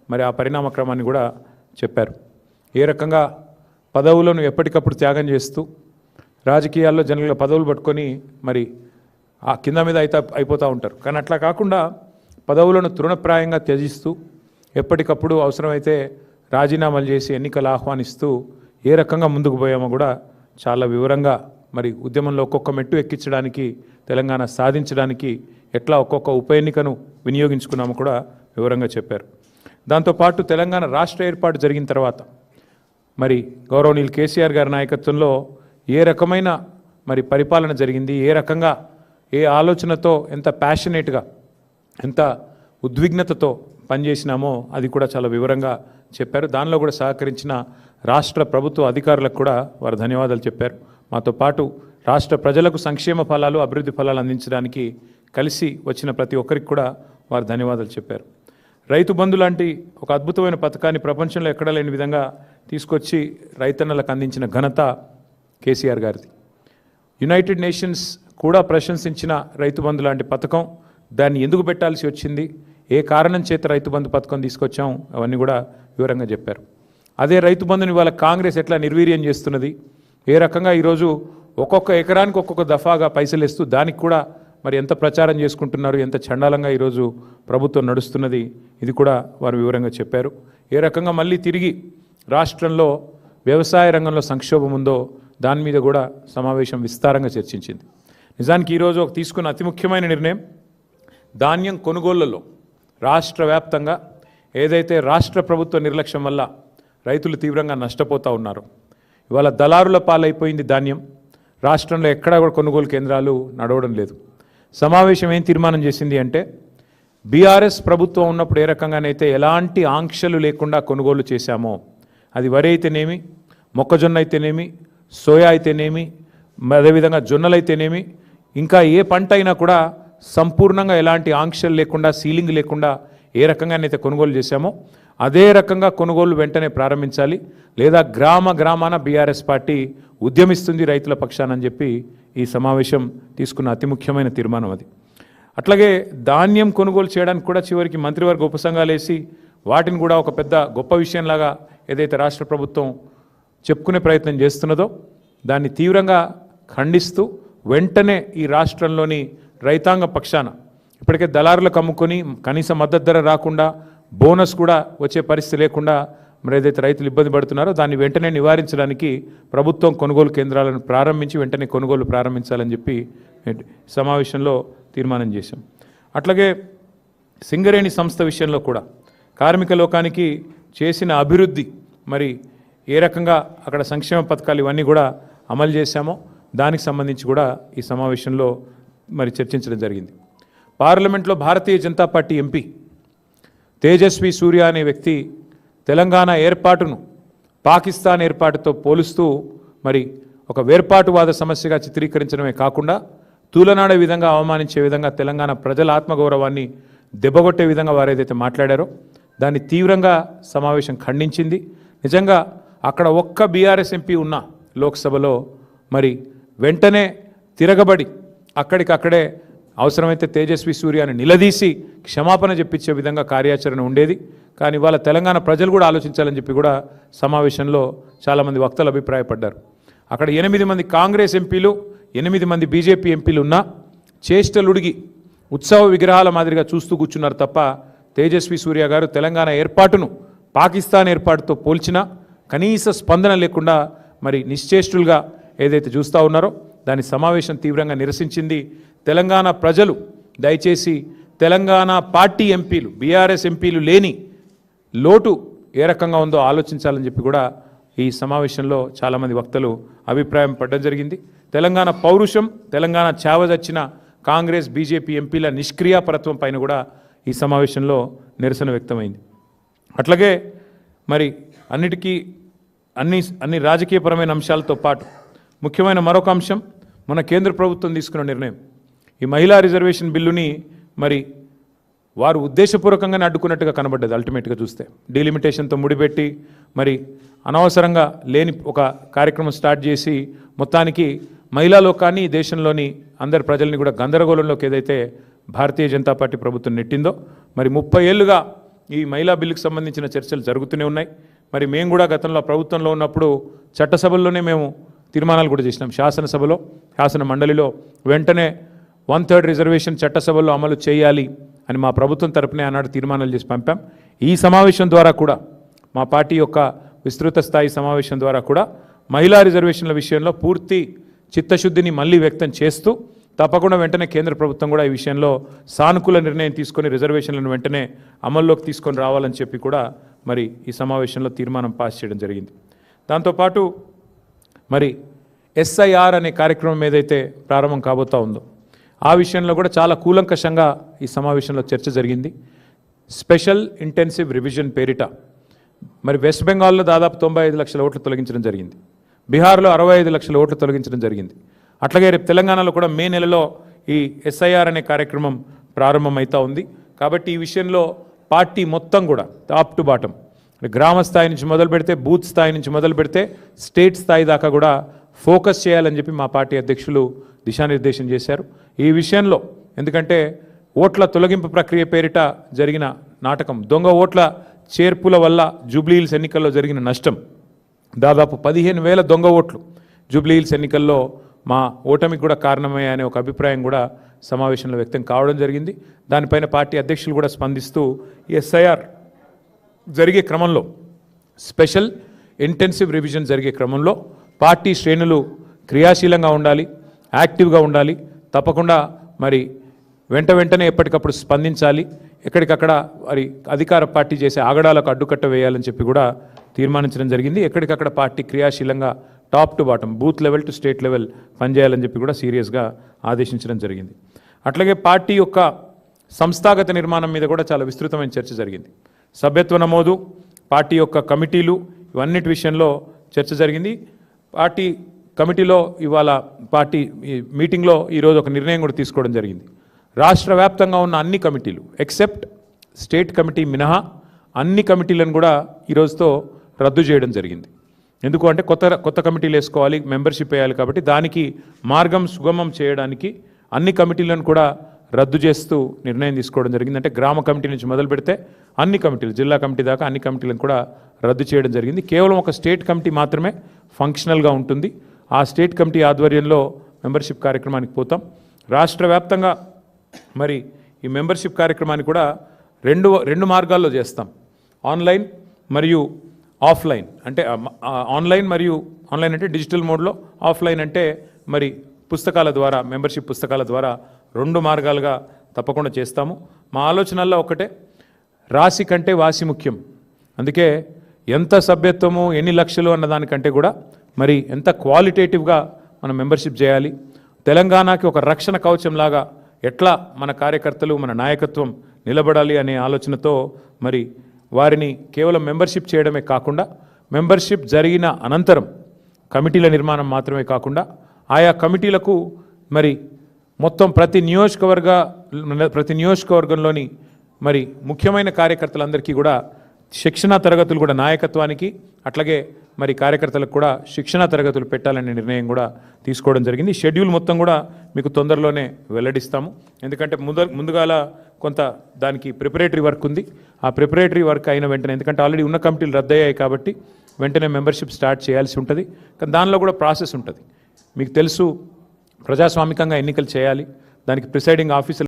మరి ఆ పరిణామ క్రమాన్ని కూడా చెప్పారు. ఏ రకంగా పదవులను ఎప్పటికప్పుడు త్యాగం చేస్తూ రాజకీయాల్లో జనరల్గా పదవులు పట్టుకొని మరి ఆ కింద మీద అయిపోతూ ఉంటారు. కానీ అట్లా కాకుండా పదవులను తృణప్రాయంగా త్యజిస్తూ ఎప్పటికప్పుడు అవసరమైతే రాజీనామాలు చేసి ఎన్నికలు ఆహ్వానిస్తూ ఏ రకంగా ముందుకు పోయామో కూడా చాలా వివరంగా మరి ఉద్యమంలో ఒక్కొక్క మెట్టు ఎక్కించడానికి తెలంగాణ సాధించడానికి ఎట్లా ఒక్కొక్క ఉప ఎన్నికను వినియోగించుకున్నామో కూడా వివరంగా చెప్పారు. దాంతోపాటు తెలంగాణ రాష్ట్ర ఏర్పాటు జరిగిన తర్వాత మరి గౌరవనీయులు కేసీఆర్ గారి నాయకత్వంలో ఏ రకమైన మరి పరిపాలన జరిగింది, ఏ రకంగా ఏ ఆలోచనతో ఎంత ప్యాషనేట్గా ఎంత ఉద్విగ్నతతో పనిచేసినామో అది కూడా చాలా వివరంగా చెప్పారు. దానిలో కూడా సహకరించిన రాష్ట్ర ప్రభుత్వ అధికారులకు కూడా వారు ధన్యవాదాలు చెప్పారు. మాతో పాటు రాష్ట్ర ప్రజలకు సంక్షేమ ఫలాలు అభివృద్ధి ఫలాలు అందించడానికి కలిసి వచ్చిన ప్రతి ఒక్కరికి కూడా వారు ధన్యవాదాలు చెప్పారు. రైతు బంధు లాంటి ఒక అద్భుతమైన పథకాన్ని ప్రపంచంలో ఎక్కడా లేని విధంగా తీసుకొచ్చి రైతన్నలకు అందించిన ఘనత కేసీఆర్ గారిది. యునైటెడ్ నేషన్స్ కూడా ప్రశంసించిన రైతు బంధు లాంటి పథకం, దాన్ని ఎందుకు పెట్టాల్సి వచ్చింది, ఏ కారణం చేత రైతు బంధు పథకం తీసుకొచ్చాం, అవన్నీ కూడా వివరంగా చెప్పారు. అదే రైతు బంధుని వాళ్ళ కాంగ్రెస్ ఎట్లా నిర్వీర్యం చేస్తున్నది, ఏ రకంగా ఈరోజు ఒక్కొక్క ఎకరానికి ఒక్కొక్క దఫాగా పైసలు ఇస్తూ దానికి కూడా మరి ఎంత ప్రచారం చేసుకుంటున్నారు, ఎంత చండాలంగా ఈరోజు ప్రభుత్వం నడుస్తున్నది, ఇది కూడా వారు వివరంగా చెప్పారు. ఏ రకంగా మళ్ళీ తిరిగి రాష్ట్రంలో వ్యవసాయ రంగంలో సంక్షోభం ఉందో దాని మీద కూడా సమావేశం విస్తారంగా చర్చించింది. నిజానికి ఈరోజు తీసుకున్న అతి ముఖ్యమైన నిర్ణయం ధాన్యం కొనుగోళ్లలో రాష్ట్ర వ్యాప్తంగా ఏదైతే రాష్ట్ర ప్రభుత్వ నిర్లక్ష్యం వల్ల రైతులు తీవ్రంగా నష్టపోతూ ఉన్నారు, ఇవాళ దళారుల పాలైపోయింది ధాన్యం. రాష్ట్రంలో ఎక్కడా కూడా కొనుగోలు కేంద్రాలు నడవడం లేదు. సమావేశం ఏం తీర్మానం చేసింది అంటే బీఆర్ఎస్ ప్రభుత్వం ఉన్నప్పుడు ఏ రకంగానైతే ఎలాంటి ఆంక్షలు లేకుండా కొనుగోలు చేశామో, అది వరి అయితేనేమి, మొక్కజొన్న అయితేనేమి, సోయా అయితేనేమి, అదేవిధంగా జొన్నలు అయితేనేమి, ఇంకా ఏ పంట అయినా కూడా సంపూర్ణంగా ఎలాంటి ఆంక్షలు లేకుండా సీలింగ్ లేకుండా ఏ రకంగానైతే కొనుగోలు చేశామో అదే రకంగా కొనుగోలు వెంటనే ప్రారంభించాలి, లేదా గ్రామాన బీఆర్ఎస్ పార్టీ ఉద్యమిస్తుంది రైతుల పక్షానని చెప్పి ఈ సమావేశం తీసుకున్న అతి ముఖ్యమైన తీర్మానం అది. అట్లాగే ధాన్యం కొనుగోలు చేయడానికి కూడా చివరికి మంత్రివర్గ ఉపసంఘాలు వేసి వాటిని కూడా ఒక పెద్ద గొప్ప విషయంలాగా ఏదైతే రాష్ట్ర ప్రభుత్వం చెప్పుకునే ప్రయత్నం చేస్తున్నదో దాన్ని తీవ్రంగా ఖండిస్తూ వెంటనే ఈ రాష్ట్రంలోని రైతాంగ పక్షాన ఇప్పటికే దళారులకు అమ్ముకొని కనీస మద్దతు ధర రాకుండా బోనస్ కూడా వచ్చే పరిస్థితి లేకుండా మరి ఏదైతే రైతులు ఇబ్బంది పడుతున్నారో దాన్ని వెంటనే నివారించడానికి ప్రభుత్వం కొనుగోలు కేంద్రాలను ప్రారంభించి వెంటనే కొనుగోలు ప్రారంభించాలని చెప్పి సమావేశంలో తీర్మానం చేశాం. అట్లాగే సింగరేణి సంస్థ విషయంలో కూడా కార్మిక లోకానికి చేసిన అభివృద్ధి, మరి ఏ రకంగా అక్కడ సంక్షేమ పథకాలు ఇవన్నీ కూడా అమలు చేశామో దానికి సంబంధించి కూడా ఈ సమావేశంలో మరి చర్చించడం జరిగింది. పార్లమెంట్లో భారతీయ జనతా పార్టీ ఎంపీ తేజస్వి సూర్య అనే వ్యక్తి తెలంగాణ ఏర్పాటును పాకిస్తాన్ ఏర్పాటుతో పోలుస్తూ మరి ఒక వేర్పాటువాద సమస్యగా చిత్రీకరించడమే కాకుండా తూలనాడే విధంగా అవమానించే విధంగా తెలంగాణ ప్రజల ఆత్మగౌరవాన్ని దెబ్బగొట్టే విధంగా వారు ఏదైతే మాట్లాడారో దాన్ని తీవ్రంగా సమావేశం ఖండించింది. నిజంగా అక్కడ ఒక్క బీఆర్ఎస్ ఎంపీ ఉన్న లోక్సభలో మరి వెంటనే తిరగబడి అక్కడికక్కడే అవసరమైతే తేజస్వి సూర్యాని నిలదీసి క్షమాపణ చెప్పించే విధంగా కార్యాచరణ ఉండేది. కానీ వాళ్ళ తెలంగాణ ప్రజలు కూడా ఆలోచించాలని చెప్పి కూడా సమావేశంలో చాలామంది వక్తలు అభిప్రాయపడ్డారు. అక్కడ 8 మంది కాంగ్రెస్ ఎంపీలు 8 మంది బీజేపీ ఎంపీలు ఉన్నా చేష్టలుడిగి ఉత్సవ విగ్రహాల మాదిరిగా చూస్తూ కూర్చున్నారు తప్ప తేజస్వి సూర్య గారు తెలంగాణ ఏర్పాటును పాకిస్తాన్ ఏర్పాటుతో పోల్చినా కనీస స్పందన లేకుండా మరి నిశ్చేష్టులుగా ఏదైతే చూస్తూ ఉన్నారో దాని సమావేశం తీవ్రంగా నిరసించింది. తెలంగాణ ప్రజలు దయచేసి తెలంగాణ పార్టీ ఎంపీలు బీఆర్ఎస్ ఎంపీలు లేని లోటు ఏ రకంగా ఉందో ఆలోచించాలని చెప్పి కూడా ఈ సమావేశంలో చాలామంది వక్తలు అభిప్రాయం పడడం జరిగింది. తెలంగాణ పౌరుషం, తెలంగాణ చావజచ్చిన కాంగ్రెస్ బీజేపీ ఎంపీల నిష్క్రియాపరత్వం పైన కూడా ఈ సమావేశంలో నిరసన వ్యక్తమైంది. అట్లాగే మరి అన్ని రాజకీయపరమైన అంశాలతో పాటు ముఖ్యమైన మరొక అంశం మన కేంద్ర ప్రభుత్వం తీసుకున్న నిర్ణయం. ఈ మహిళా రిజర్వేషన్ బిల్లుని మరి వారు ఉద్దేశపూర్వకంగానే అడ్డుకున్నట్టుగా కనబడ్డది. అల్టిమేట్గా చూస్తే డీలిమిటేషన్తో ముడిపెట్టి మరి అనవసరంగా లేని ఒక కార్యక్రమం స్టార్ట్ చేసి మొత్తానికి మహిళా లోకాన్ని దేశంలోని అందరి ప్రజల్ని కూడా గందరగోళంలోకి ఏదైతే భారతీయ జనతా పార్టీ ప్రభుత్వం నెట్టిందో, మరి 30 ఏళ్ళుగా ఈ మహిళా బిల్లుకు సంబంధించిన చర్చలు జరుగుతూనే ఉన్నాయి. మరి మేము కూడా గతంలో ప్రభుత్వంలో ఉన్నప్పుడు చట్టసభల్లోనే మేము తీర్మానాలు కూడా చేసినాం. శాసనసభలో, శాసన మండలిలో వెంటనే 1/3 రిజర్వేషన్ చట్టసభల్లో అమలు చేయాలి అని మా ప్రభుత్వం తరపునే ఆనాడు తీర్మానాలు చేసి పంపాం. ఈ సమావేశం ద్వారా కూడా మా పార్టీ యొక్క విస్తృత స్థాయి సమావేశం ద్వారా కూడా మహిళా రిజర్వేషన్ల విషయంలో పూర్తి చిత్తశుద్ధిని మళ్ళీ వ్యక్తం చేస్తూ తప్పకుండా వెంటనే కేంద్ర ప్రభుత్వం కూడా ఈ విషయంలో సానుకూల నిర్ణయం తీసుకొని రిజర్వేషన్లను వెంటనే అమల్లోకి తీసుకొని రావాలని చెప్పి కూడా మరి ఈ సమావేశంలో తీర్మానం పాస్ చేయడం జరిగింది. దాంతోపాటు మరి SIR అనే కార్యక్రమం ఏదైతే ప్రారంభం కాబోతా ఉందో ఆ విషయంలో కూడా చాలా కూలంకషంగా ఈ సమావేశంలో చర్చ జరిగింది. స్పెషల్ ఇంటెన్సివ్ రివిజన్ పేరిట మరి వెస్ట్ బెంగాల్లో దాదాపు 95 లక్షల ఓట్లు తొలగించడం జరిగింది. బీహార్లో 65 లక్షల ఓట్లు తొలగించడం జరిగింది. అట్లాగే రేపు తెలంగాణలో కూడా మే నెలలో ఈ SIR అనే కార్యక్రమం ప్రారంభమవుతా ఉంది. కాబట్టి ఈ విషయంలో పార్టీ మొత్తం కూడా టాప్ టు బాటం గ్రామ స్థాయి నుంచి మొదలు పెడితే, బూత్ స్థాయి నుంచి మొదలు పెడితే స్టేట్ స్థాయి దాకా కూడా ఫోకస్ చేయాలని చెప్పి మా పార్టీ అధ్యక్షులు దిశానిర్దేశం చేశారు. ఈ విషయంలో ఎందుకంటే ఓట్ల తొలగింపు ప్రక్రియ పేరిట జరిగిన నాటకం, దొంగ ఓట్ల చేర్పుల వల్ల జూబ్లీహిల్స్ ఎన్నికల్లో జరిగిన నష్టం దాదాపు 15,000 దొంగ ఓట్లు జూబ్లీహిల్స్ ఎన్నికల్లో మా ఓటమికి కూడా కారణమయ్యా అనే ఒక అభిప్రాయం కూడా సమావేశంలో వ్యక్తం కావడం జరిగింది. దానిపైన పార్టీ అధ్యక్షులు కూడా స్పందిస్తూ SIR జరిగే క్రమంలో, స్పెషల్ ఇంటెన్సివ్ రివిజన్ జరిగే క్రమంలో పార్టీ శ్రేణులు క్రియాశీలంగా ఉండాలి, యాక్టివ్గా ఉండాలి, తప్పకుండా మరి వెంటనే ఎప్పటికప్పుడు స్పందించాలి, ఎక్కడికక్కడ మరి అధికార పార్టీ చేసే ఆగడాలకు అడ్డుకట్ట వేయాలని చెప్పి కూడా తీర్మానించడం జరిగింది. ఎక్కడికక్కడ పార్టీ క్రియాశీలంగా top to bottom, booth level to state level పనిచేయాలని చెప్పి కూడా సీరియస్గా ఆదేశించడం జరిగింది. అట్లాగే పార్టీ యొక్క సంస్థాగత నిర్మాణం మీద కూడా చాలా విస్తృతమైన చర్చ జరిగింది. సభ్యత్వ నమోదు, పార్టీ యొక్క కమిటీలు, ఇవన్నిటి విషయంలో చర్చ జరిగింది. పార్టీ కమిటీలో ఇవాళ పార్టీ మీటింగ్లో ఈరోజు ఒక నిర్ణయం కూడా తీసుకోవడం జరిగింది. రాష్ట్ర వ్యాప్తంగా ఉన్న అన్ని కమిటీలు ఎక్సెప్ట్ స్టేట్ కమిటీ మినహా అన్ని కమిటీలను కూడా ఈరోజుతో రద్దు చేయడం జరిగింది. ఎందుకు అంటే కొత్త కమిటీలు వేసుకోవాలి, మెంబర్షిప్ వేయాలి, కాబట్టి దానికి మార్గం సుగమం చేయడానికి అన్ని కమిటీలను కూడా రద్దు చేస్తూ నిర్ణయం తీసుకోవడం జరిగింది. అంటే గ్రామ కమిటీ నుంచి మొదలు పెడితే అన్ని కమిటీలు, జిల్లా కమిటీ దాకా అన్ని కమిటీలను కూడా రద్దు చేయడం జరిగింది. కేవలం ఒక స్టేట్ కమిటీ మాత్రమే ఫంక్షనల్గా ఉంటుంది. ఆ స్టేట్ కమిటీ ఆధ్వర్యంలో మెంబర్షిప్ కార్యక్రమానికి పోతాం. రాష్ట్ర వ్యాప్తంగా మరి ఈ మెంబర్షిప్ కార్యక్రమాన్ని కూడా రెండు మార్గాల్లో చేస్తాం. ఆన్లైన్ మరియు ఆఫ్లైన్. అంటే ఆన్లైన్ అంటే డిజిటల్ మోడ్లో, ఆఫ్లైన్ అంటే మరి పుస్తకాల ద్వారా, మెంబర్షిప్ పుస్తకాల ద్వారా 2 మార్గాలుగా తప్పకుండా చేస్తాము. మా ఆలోచనల్లో ఒకటే, రాశి కంటే వాసి ముఖ్యం. అందుకే ఎంత సభ్యత్వము, ఎన్ని లక్షలు అన్న దానికంటే కూడా మరి ఎంత క్వాలిటేటివ్గా మనం మెంబర్షిప్ చేయాలి, తెలంగాణకి ఒక రక్షణ కవచంలాగా ఎట్లా మన కార్యకర్తలు, మన నాయకత్వం నిలబడాలి అనే ఆలోచనతో మరి వారిని కేవలం మెంబర్షిప్ చేయడమే కాకుండా, మెంబర్షిప్ జరిగిన అనంతరం కమిటీల నిర్మాణం మాత్రమే కాకుండా ఆయా కమిటీలకు మరి మొత్తం ప్రతి నియోజకవర్గంలోని మరి ముఖ్యమైన కార్యకర్తలందరికీ కూడా శిక్షణా తరగతులు కూడా, నాయకత్వానికి అట్లాగే మరి కార్యకర్తలకు కూడా శిక్షణా తరగతులు పెట్టాలనే నిర్ణయం కూడా తీసుకోవడం జరిగింది. షెడ్యూల్ మొత్తం కూడా మీకు తొందరలోనే వెల్లడిస్తాము. ఎందుకంటే ముందుగాల కొంత దానికి ప్రిపరేటరీ వర్క్ ఉంది. ఆ ప్రిపరేటరీ వర్క్ అయిన వెంటనే, ఎందుకంటే ఆల్రెడీ ఉన్న కమిటీలు రద్దయ్యాయి కాబట్టి వెంటనే మెంబర్షిప్ స్టార్ట్ చేయాల్సి ఉంటుంది. కానీ దానిలో కూడా ప్రాసెస్ ఉంటుంది. మీకు తెలుసు, ప్రజాస్వామికంగా ఎన్నికలు చేయాలి, దానికి ప్రిసైడింగ్ ఆఫీసర్